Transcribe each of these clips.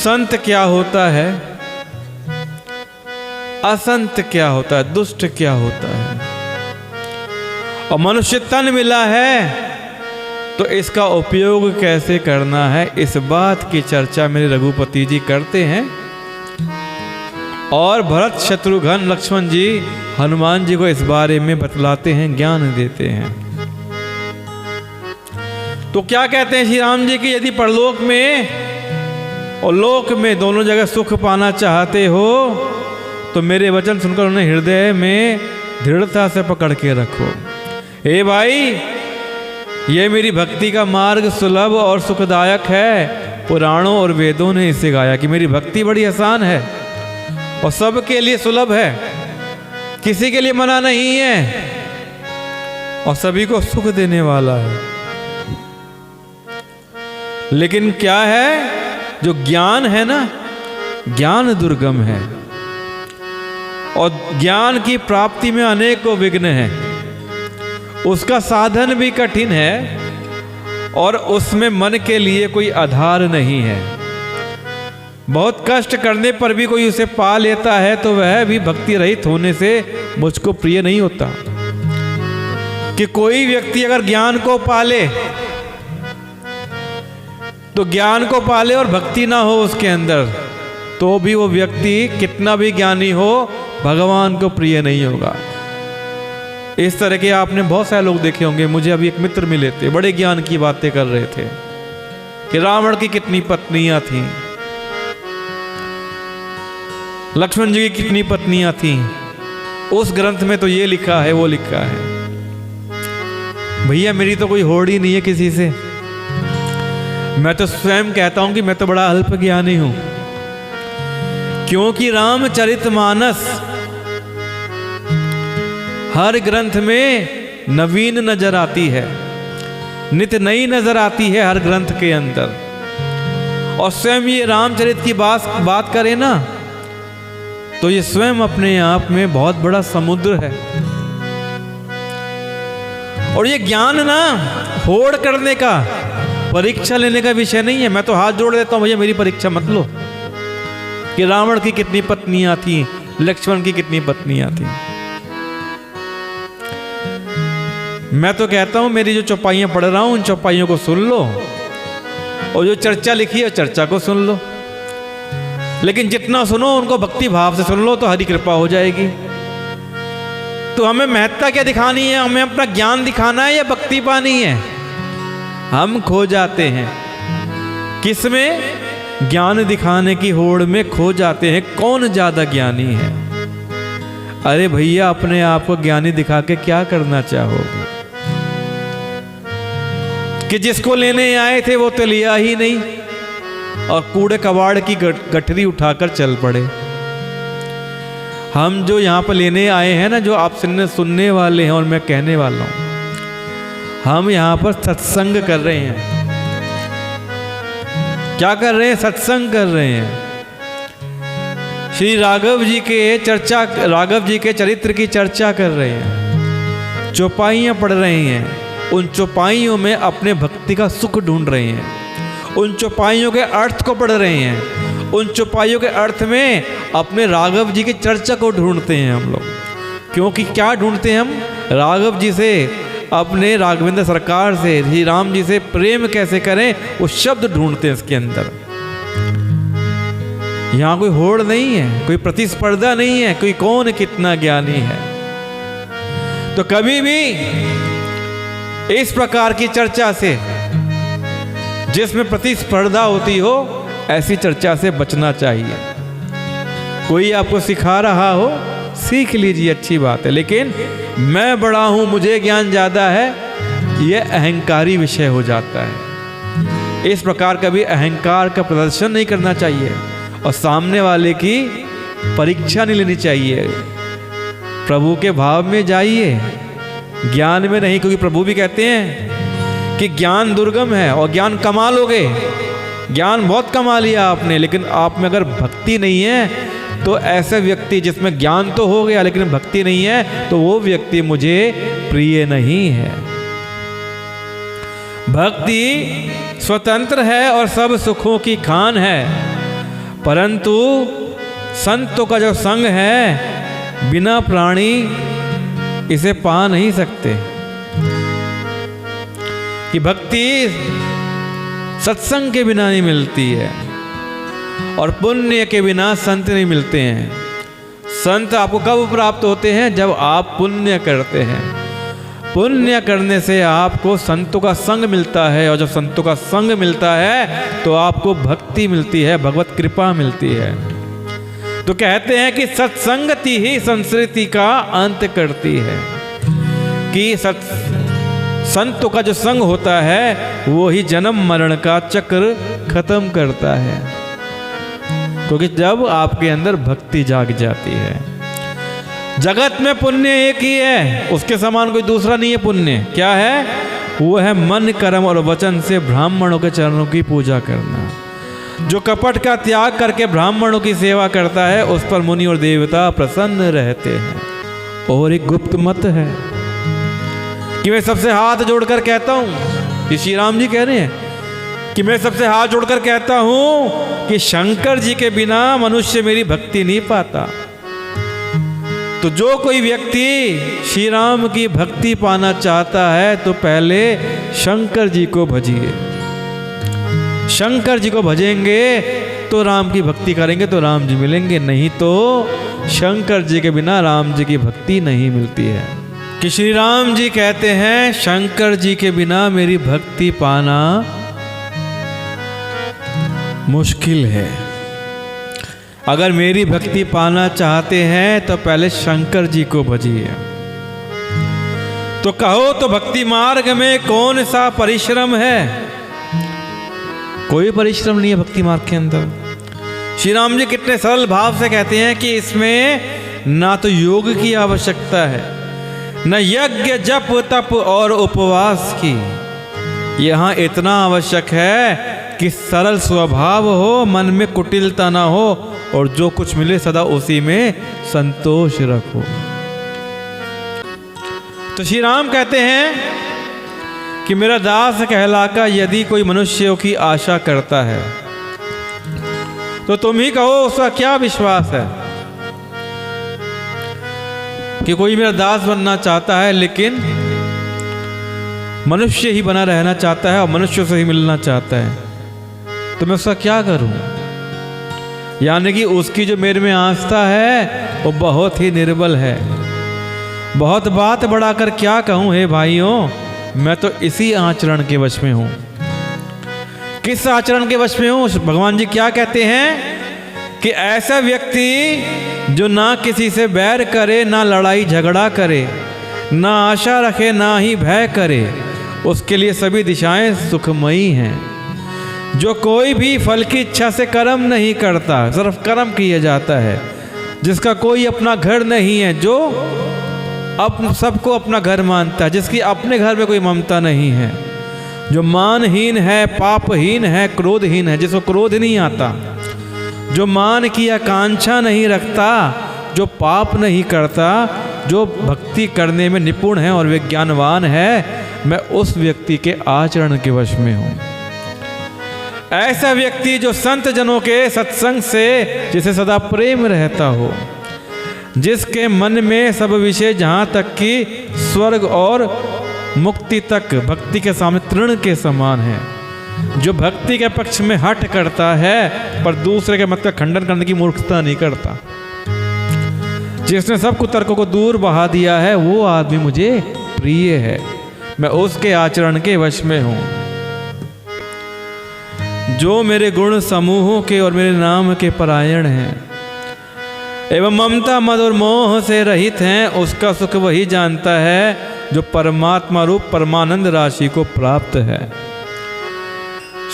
संत क्या होता है, असंत क्या होता है, दुष्ट क्या होता है, और मनुष्य तन मिला है तो इसका उपयोग कैसे करना है, इस बात की चर्चा मेरे रघुपति जी करते हैं। और भरत, शत्रुघ्न, लक्ष्मण जी हनुमान जी को इस बारे में बतलाते हैं, ज्ञान देते हैं। तो क्या कहते हैं श्री राम जी की, यदि परलोक में और लोक में दोनों जगह सुख पाना चाहते हो तो मेरे वचन सुनकर उन्हें हृदय में दृढ़ता से पकड़ के रखो। हे भाई, ये मेरी भक्ति का मार्ग सुलभ और सुखदायक है। पुराणों और वेदों ने इसे गाया कि मेरी भक्ति बड़ी आसान है और सबके लिए सुलभ है, किसी के लिए मना नहीं है और सभी को सुख देने वाला है। लेकिन क्या है, जो ज्ञान है ना, ज्ञान दुर्गम है और ज्ञान की प्राप्ति में अनेकों विघ्न हैं। उसका साधन भी कठिन है और उसमें मन के लिए कोई आधार नहीं है। बहुत कष्ट करने पर भी कोई उसे पा लेता है तो वह भी भक्ति रहित होने से मुझको प्रिय नहीं होता। कि कोई व्यक्ति अगर ज्ञान को पाले तो ज्ञान को पाले और भक्ति ना हो उसके अंदर, तो भी वो व्यक्ति कितना भी ज्ञानी हो भगवान को प्रिय नहीं होगा। इस तरह के आपने बहुत सारे लोग देखे होंगे। मुझे अभी एक मित्र मिले थे, बड़े ज्ञान की बातें कर रहे थे कि रावण की कितनी पत्नियां थीं, लक्ष्मण जी की कितनी पत्नियां थीं, उस ग्रंथ में तो ये लिखा है, वो लिखा है। भैया मेरी तो कोई होड़ ही नहीं है किसी से। मैं तो स्वयं कहता हूं कि मैं तो बड़ा अल्प ज्ञानी हूं, क्योंकि रामचरितमानस हर ग्रंथ में नवीन नजर आती है, नित्य नई नजर आती है हर ग्रंथ के अंदर। और स्वयं ये रामचरित की बात करें ना तो ये स्वयं अपने आप में बहुत बड़ा समुद्र है। और ये ज्ञान ना होड़ करने का, परीक्षा लेने का विषय नहीं है। मैं तो हाथ जोड़ देता हूं, भैया मेरी परीक्षा मत लो कि रावण की कितनी पत्नियां थी, लक्ष्मण की कितनी पत्नियां थी। मैं तो कहता हूं मेरी जो चौपाइयां पढ़ रहा हूं उन चौपाइयों को सुन लो और जो चर्चा लिखी है चर्चा को सुन लो। लेकिन जितना सुनो उनको भक्ति भाव से सुन लो तो हरी कृपा हो जाएगी। तो हमें महत्ता क्या दिखानी है, हमें अपना ज्ञान दिखाना है या भक्ति पानी है? हम खो जाते हैं किसमें? ज्ञान दिखाने की होड़ में खो जाते हैं। कौन ज्यादा ज्ञानी है? अरे भैया, अपने आप को ज्ञानी दिखा के क्या करना चाहोगे? कि जिसको लेने आए थे वो तो लिया ही नहीं और कूड़े कबाड़ की गठरी उठाकर चल पड़े। हम जो यहाँ पर लेने आए हैं ना, जो आप सुनने वाले हैं और मैं कहने वाला हूं, हम यहाँ पर सत्संग कर रहे हैं। क्या कर रहे हैं? सत्संग कर रहे हैं। श्री राघव जी के चरित्र की चर्चा कर रहे हैं, चौपाइयाँ पढ़ रहे हैं। उन चौपाइयों में अपने भक्ति का सुख ढूंढ रहे हैं, उन चौपाइयों के अर्थ को पढ़ रहे हैं, उन चौपाइयों के अर्थ में अपने राघव जी की चर्चा को ढूंढते हैं हम लोग। क्योंकि क्या ढूंढते हैं हम? राघव जी से, अपने राघवेंद्र सरकार से, श्री राम जी से प्रेम कैसे करें, वो शब्द ढूंढते हैं इसके अंदर। यहाँ कोई होड़ नहीं है, कोई प्रतिस्पर्धा नहीं है, कोई कौन कितना ज्ञानी है। तो कभी भी इस प्रकार की चर्चा से जिसमें प्रतिस्पर्धा होती हो, ऐसी चर्चा से बचना चाहिए। कोई आपको सिखा रहा हो, सीख लीजिए, अच्छी बात है। लेकिन मैं बड़ा हूं, मुझे ज्ञान ज्यादा है, यह अहंकारी विषय हो जाता है। इस प्रकार कभी अहंकार का प्रदर्शन नहीं करना चाहिए और सामने वाले की परीक्षा नहीं लेनी चाहिए। प्रभु के भाव में जाइए, ज्ञान में नहीं। क्योंकि प्रभु भी कहते हैं कि ज्ञान दुर्गम है और ज्ञान कमा लोगे। ज्ञान बहुत कमा लिया आपने, लेकिन आप में अगर भक्ति नहीं है तो ऐसा व्यक्ति जिसमें ज्ञान तो हो गया लेकिन भक्ति नहीं है, तो वो व्यक्ति मुझे प्रिय नहीं है। भक्ति स्वतंत्र है और सब सुखों की खान है। परंतु संतों का जो संग है, बिना प्राणी इसे पा नहीं सकते। कि भक्ति सत्संग के बिना नहीं मिलती है, और पुण्य के बिना संत नहीं मिलते हैं। संत आपको कब प्राप्त होते हैं? जब आप पुण्य करते हैं। पुण्य करने से आपको संतों का संग मिलता है, और जब संतों का संग मिलता है तो आपको भक्ति मिलती है, भगवत कृपा मिलती है। तो कहते हैं कि सत्संगति ही संस्कृति का अंत करती है। कि संतों का जो संग होता है वो ही जन्म मरण का चक्र खत्म करता है, क्योंकि जब आपके अंदर भक्ति जाग जाती है। जगत में पुण्य एक ही है, उसके समान कोई दूसरा नहीं है। पुण्य क्या है? वो है मन कर्म और वचन से ब्राह्मणों के चरणों की पूजा करना। जो कपट का त्याग करके ब्राह्मणों की सेवा करता है, उस पर मुनि और देवता प्रसन्न रहते हैं। और एक गुप्त मत है कि मैं सबसे हाथ जोड़कर कहता हूं, कि श्री राम जी कह रहे हैं कि मैं सबसे हाथ जोड़कर कहता हूं कि शंकर जी के बिना मनुष्य मेरी भक्ति नहीं पाता। तो जो कोई व्यक्ति श्री राम की भक्ति पाना चाहता है तो पहले शंकर जी को भजिए। शंकर जी को भजेंगे तो राम की भक्ति करेंगे तो राम जी मिलेंगे, नहीं तो शंकर जी के बिना राम जी की भक्ति नहीं मिलती है। कि श्री राम जी कहते हैं शंकर जी के बिना मेरी भक्ति पाना मुश्किल है। अगर मेरी भक्ति पाना चाहते हैं तो पहले शंकर जी को भजिए। तो कहो तो भक्ति मार्ग में कौन सा परिश्रम है? कोई परिश्रम नहीं है भक्ति मार्ग के अंदर। श्री राम जी कितने सरल भाव से कहते हैं कि इसमें ना तो योग की आवश्यकता है, न यज्ञ जप तप और उपवास की। यहां इतना आवश्यक है कि सरल स्वभाव हो, मन में कुटिलता ना हो, और जो कुछ मिले सदा उसी में संतोष रखो। तो श्री राम कहते हैं कि मेरा दास कहलाकर यदि कोई मनुष्यों की आशा करता है तो तुम ही कहो उसका क्या विश्वास है। कि कोई मेरा दास बनना चाहता है लेकिन मनुष्य ही बना रहना चाहता है और मनुष्य से ही मिलना चाहता है, तो मैं उसका क्या करूं? यानी कि उसकी जो मेरे में आस्था है वो बहुत ही निर्बल है। बहुत बात बढ़ाकर क्या कहूं हे भाइयों, मैं तो इसी आचरण के वश में हूं। किस आचरण के वश में हूं? भगवान जी क्या कहते हैं कि ऐसा व्यक्ति जो ना किसी से बैर करे, ना लड़ाई झगड़ा करे, ना आशा रखे, ना ही भय करे, उसके लिए सभी दिशाएं सुखमयी हैं। जो कोई भी फल की इच्छा से कर्म नहीं करता, सिर्फ कर्म किया जाता है। जिसका कोई अपना घर नहीं है, जो सबको अपना घर मानता है, जिसकी अपने घर में कोई ममता नहीं है, जो मानहीन है, पापहीन है, क्रोधहीन है, जिसको क्रोध नहीं आता, जो मान की आकांक्षा नहीं रखता, जो पाप नहीं करता, जो भक्ति करने में निपुण है और विज्ञानवान है, मैं उस व्यक्ति के आचरण के वश में हूँ। ऐसा व्यक्ति जो संत जनों के सत्संग से जिसे सदा प्रेम रहता हो, जिसके मन में सब विषय जहाँ तक कि स्वर्ग और मुक्ति तक भक्ति के सामने तृण के समान है, जो भक्ति के पक्ष में हट करता है पर दूसरे के मत का खंडन करने की मूर्खता नहीं करता, जिसने सब कुतर्कों को दूर बहा दिया है, वो आदमी मुझे प्रिय है। मैं उसके आचरण के वश में हूँ। जो मेरे गुण समूहों के और मेरे नाम के परायण हैं एवं ममता मद और मोह से रहित हैं, उसका सुख वही जानता है जो परमात्मा रूप परमानंद राशि को प्राप्त है।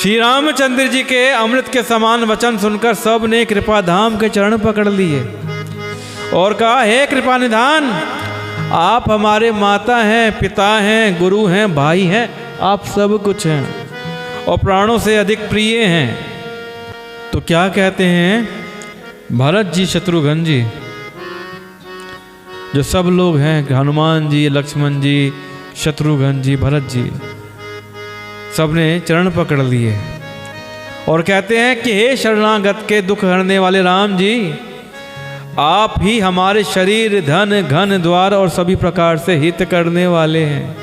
श्री रामचंद्र जी के अमृत के समान वचन सुनकर सब ने कृपा धाम के चरण पकड़ लिए और कहा, हे कृपा निधान, आप हमारे माता हैं, पिता हैं, गुरु हैं, भाई हैं, आप सब कुछ हैं और प्राणों से अधिक प्रिय हैं। तो क्या कहते हैं भरत जी, शत्रुघ्न जी, जो सब लोग हैं, हनुमान जी, लक्ष्मण जी, शत्रुघ्न जी, भरत जी, सबने चरण पकड़ लिए और कहते हैं कि हे शरणागत के दुख हरने वाले राम जी, आप ही हमारे शरीर, धन, घन, द्वार और सभी प्रकार से हित करने वाले हैं।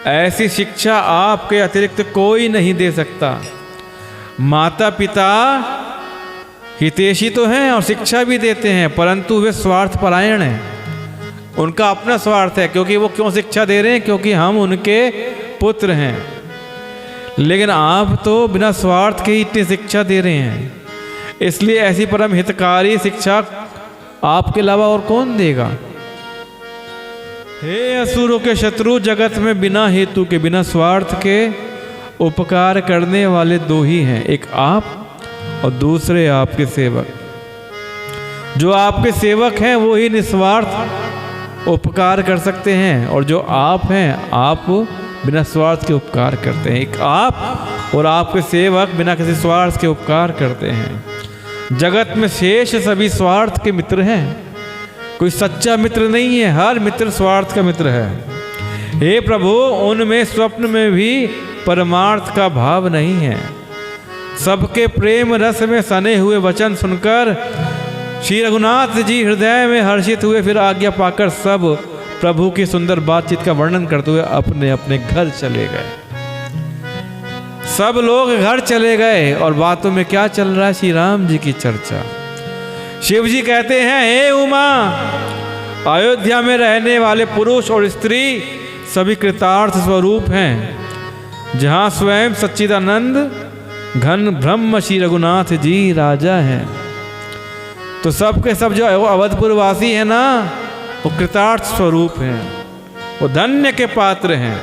ऐसी शिक्षा आपके अतिरिक्त कोई नहीं दे सकता। माता पिता हितैषी तो हैं और शिक्षा भी देते हैं, परंतु वे स्वार्थ परायण हैं। उनका अपना स्वार्थ है, क्योंकि वो क्यों शिक्षा दे रहे हैं? क्योंकि हम उनके पुत्र हैं। लेकिन आप तो बिना स्वार्थ के ही इतनी शिक्षा दे रहे हैं, इसलिए ऐसी परम हितकारी शिक्षा आपके अलावा और कौन देगा? हे असुरों के शत्रु, जगत में बिना हेतु के, बिना स्वार्थ के उपकार करने वाले दो ही हैं, एक आप और दूसरे आपके सेवक। जो आपके सेवक हैं वो ही निस्वार्थ उपकार कर सकते हैं, और जो आप हैं, आप बिना स्वार्थ के उपकार करते हैं। एक आप और आपके सेवक बिना किसी स्वार्थ के उपकार करते हैं। जगत में शेष सभी स्वार्थ के मित्र हैं, कोई सच्चा मित्र नहीं है, हर मित्र स्वार्थ का मित्र है। हे प्रभु, उनमें स्वप्न में भी परमार्थ का भाव नहीं है। सबके प्रेम रस में सने हुए वचन सुनकर श्री रघुनाथ जी हृदय में हर्षित हुए, फिर आज्ञा पाकर सब प्रभु की सुंदर बातचीत का वर्णन करते हुए अपने अपने घर चले गए। सब लोग घर चले गए और बातों में क्या चल रहा है? श्री राम जी की चर्चा। शिव जी कहते हैं, हे उमा, अयोध्या में रहने वाले पुरुष और स्त्री सभी कृतार्थ स्वरूप हैं। जहाँ स्वयं सच्चिदानंद घन ब्रह्म श्री रघुनाथ जी राजा हैं, तो सब के सब जो अवधपुरवासी है ना, वो कृतार्थ स्वरूप हैं, वो धन्य के पात्र हैं।